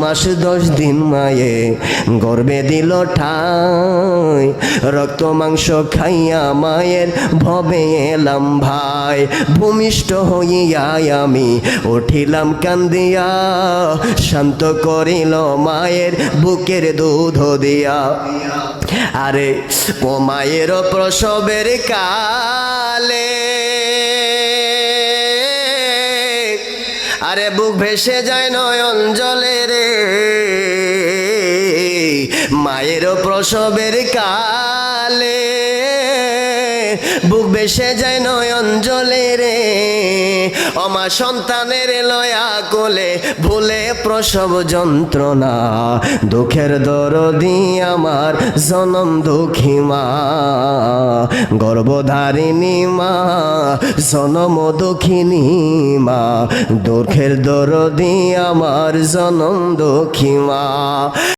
মাস 10 দিন মায়ে গর্ভে দিল ঠাই। রক্ত মাংস খাইয়া মায়ের ভবে এলাম ভাই। ভূমিষ্ঠ হইয়া আমি উঠিলাম কান্দিয়া, শান্ত করিল মায়ের বুকের দুধ দিয়া। আরে ও মায়ের প্রসবের কালে, আরে বুক ভেসে যায় নয়ন জলে রে। মায়ের প্রসবের কালে বুক ভেসে যায় নয়ন জলে রে। অমা সন্তানের লয়া কোলে ভুলে প্রসব যন্ত্রণা, দুঃখের দরদি আমার জনম দুঃখী মা। গর্ভধারিণী মা, জনম দুঃখিনী মা, দুঃখের দরদি আমার জনম দুঃখী মা।